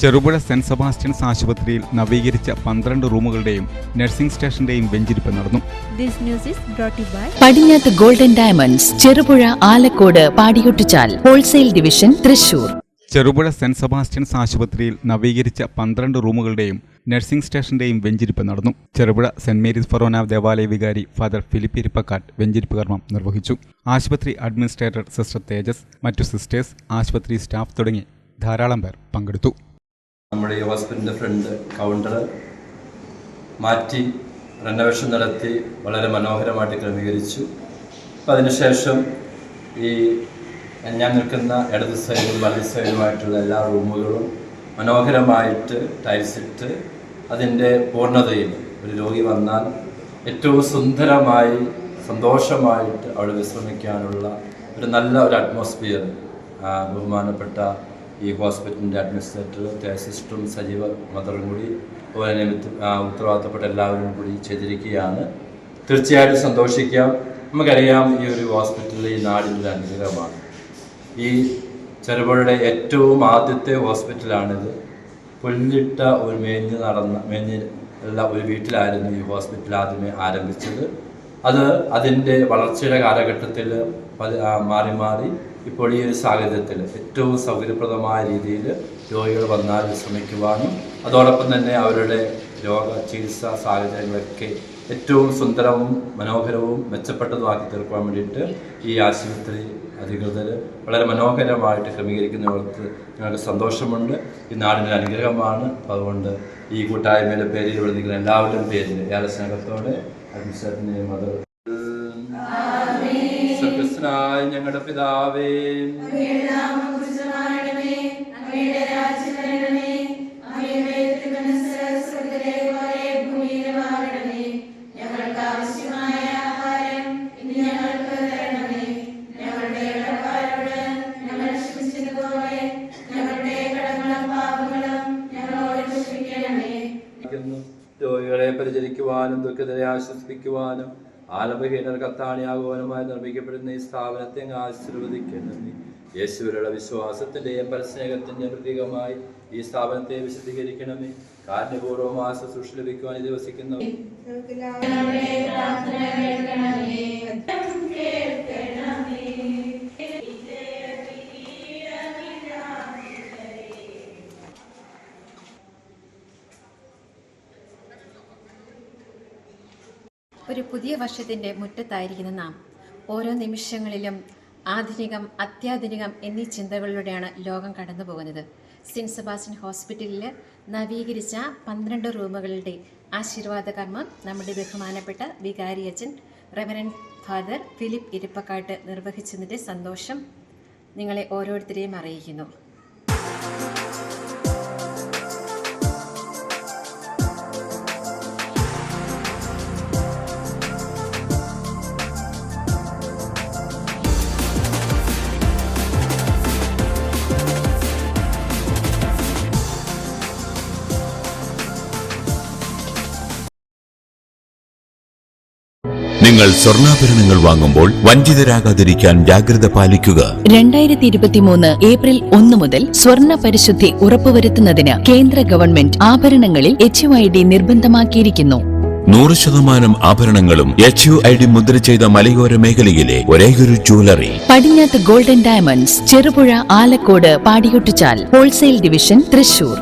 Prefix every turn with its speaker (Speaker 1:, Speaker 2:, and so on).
Speaker 1: Cherupuzha Saint Sebastian's ആശുപത്രിയിൽ നവീകരിച്ച 12 റൂമുകളുടെയും nursing സ്റ്റേഷന്റെയും വെഞ്ചിരിപ്പ് നടന്നു.
Speaker 2: പടിഞ്ഞാത്ത് golden diamonds, Cherupuzha, Alakode, Padiyottuchal wholesale division, Thrissur.
Speaker 1: Cherupuzha Saint Sebastian's ആശുപത്രിയിൽ നവീകരിച്ച 12 റൂമുകളുടെയും നഴ്സിംഗ് സ്റ്റേഷന്റെയും വെഞ്ചിരിപ്പ് നടന്നു. ചെറുപുഴ സെന്റ് മേരീസ് ഫൊറോന ദേവാലയ വികാരി ഫാദർ ഫിലിപ്പ് ഇരിപ്പക്കാട്ട് വെഞ്ചിരിപ്പ് കർമ്മം നിർവഹിച്ചു. ആശുപത്രി അഡ്മിനിസ്ട്രേറ്റർ സിസ്റ്റർ തേജസ്, മറ്റു സിസ്റ്റേഴ്സ്, ആശുപത്രി സ്റ്റാഫ് തുടങ്ങി ധാരാളം പേർ പങ്കെടുത്തു.
Speaker 3: നമ്മുടെ ഈ ഹോസ്പിറ്റലിൻ്റെ ഫ്രണ്ട് കൗണ്ടർ മാറ്റി റെനോവേഷൻ നടത്തി വളരെ മനോഹരമായിട്ട് ക്രമീകരിച്ചു. അപ്പോൾ അതിനുശേഷം ഈ ഞാൻ നിൽക്കുന്ന ഇടത് സൈഡും വലത് സൈഡുമായിട്ടുള്ള എല്ലാ റൂമുകളും മനോഹരമായിട്ട് ടൈൽസ് ഇട്ട് അതിൻ്റെ പൂർണ്ണതയിൽ ഒരു രോഗി വന്നാൽ ഏറ്റവും സുന്ദരമായി സന്തോഷമായിട്ട് അവിടെ വിശ്രമിക്കാനുള്ള ഒരു നല്ല ഒരു അറ്റ്മോസ്ഫിയർ ബഹുമാനപ്പെട്ട ഈ ഹോസ്പിറ്റലിൻ്റെ അഡ്മിനിസ്ട്രേറ്റർ സിസ്റ്ററും സജീവ മദറും കൂടി അതുപോലെ ഉത്തരവാദിത്തപ്പെട്ട എല്ലാവരും കൂടി ചെയ്തിരിക്കുകയാണ്. തീർച്ചയായിട്ടും സന്തോഷിക്കാം. നമുക്കറിയാം, ഈ ഒരു ഹോസ്പിറ്റൽ ഈ നാടിൻ്റെ അനുഗ്രഹമാണ്. ഈ ചെറുപുഴയുടെ ഏറ്റവും ആദ്യത്തെ ഹോസ്പിറ്റലാണിത്. പുല്ലിട്ട ഒരു മേഞ്ഞുള്ള ഒരു വീട്ടിലായിരുന്നു ഈ ഹോസ്പിറ്റൽ ആദ്യമേ ആരംഭിച്ചത്. അതിൻ്റെ വളർച്ചയുടെ കാലഘട്ടത്തിൽ മാറി മാറി ഇപ്പോൾ ഈ ഒരു സാഹചര്യത്തിൽ ഏറ്റവും സൗകര്യപ്രദമായ രീതിയിൽ രോഗികൾ വന്നാൽ വിശ്രമിക്കുവാനും അതോടൊപ്പം തന്നെ അവരുടെ രോഗ ചികിത്സാ സാഹചര്യങ്ങളൊക്കെ ഏറ്റവും സുന്ദരവും മനോഹരവും മെച്ചപ്പെട്ടതുമാക്കി തീർക്കാൻ വേണ്ടിയിട്ട് ഈ ആശുപത്രി അധികൃതർ വളരെ മനോഹരമായിട്ട് ക്രമീകരിക്കുന്നവർക്ക് ഞങ്ങൾക്ക് സന്തോഷമുണ്ട്. ഈ നാടിൻ്റെ അനുഗ്രഹമാണ്. അതുകൊണ്ട് ഈ കൂട്ടായ്മയുടെ പേരിൽ ഇവിടെ നിൽക്കുന്ന എല്ലാവരുടെയും പേരിൽ ഏറെ സ്നേഹത്തോടെ അഡ്മിനിസ്ട്രേറ്ററിനെ മദർ സത്യസ്നായ ഞങ്ങളുടെ പിതാവേ, രോഗികളെ പരിചരിക്കുവാനും ദുഃഖിതരെ ആശ്വസിപ്പിക്കുവാനും ആലംബഹീനർക്ക് അത്താണിയാകുവാനുമായി നിർമ്മിക്കപ്പെടുന്ന ഈ സ്ഥാപനത്തെ ആശീർവദിക്കണമേ. യേശുവിലുള്ള വിശ്വാസത്തിന്റെയും പരസ്നേഹത്തിന്റെയും പ്രതീകമായി ഈ സ്ഥാപനത്തെ വിശദീകരിക്കണമേ. കാരുണ്യപൂർവ്വമായ ശുശ്രൂഷ ലഭിക്കുവാൻ ദിവസിക്കുന്നു.
Speaker 4: ഒരു പുതിയ വർഷത്തിൻ്റെ മുറ്റത്തായിരിക്കുന്ന നാം ഓരോ നിമിഷങ്ങളിലും ആധുനികം, അത്യാധുനികം എന്നീ ചിന്തകളിലൂടെയാണ് ലോകം കടന്നു പോകുന്നത്. സെന്റ് സെബാസ്റ്റ്യൻ ഹോസ്പിറ്റലിൽ നവീകരിച്ച 12 റൂമുകളുടെ ആശീർവാദ കർമ്മം നമ്മുടെ ബഹുമാനപ്പെട്ട വികാരി അച്ഛൻ റെവറൻഡ് ഫാദർ ഫിലിപ്പ് ഇരിപ്പക്കാട്ട് നിർവഹിച്ചതിൻ്റെ സന്തോഷം നിങ്ങളെ ഓരോരുത്തരെയും അറിയിക്കുന്നു.
Speaker 5: നിങ്ങൾ സ്വർണ്ണാഭരണങ്ങൾ വാങ്ങുമ്പോൾ വഞ്ചിതരാകാതിരിക്കാൻ ജാഗ്രത പാലിക്കുക.
Speaker 2: 2023 ഏപ്രിൽ 1 മുതൽ സ്വർണ്ണ പരിശുദ്ധി ഉറപ്പുവരുത്തുന്നതിന് കേന്ദ്ര ഗവൺമെന്റ് ആഭരണങ്ങളിൽ HUID നിർബന്ധമാക്കിയിരിക്കുന്നു.
Speaker 5: 100% ആഭരണങ്ങളും HUID മുദ്ര ചെയ്ത മലയോര മേഖലയിലെ ഒരേയൊരു ജ്വല്ലറി
Speaker 2: പടിഞ്ഞാത്ത് golden diamonds, Cherupuzha, Alakode, Padiyottuchal wholesale division, Thrissur.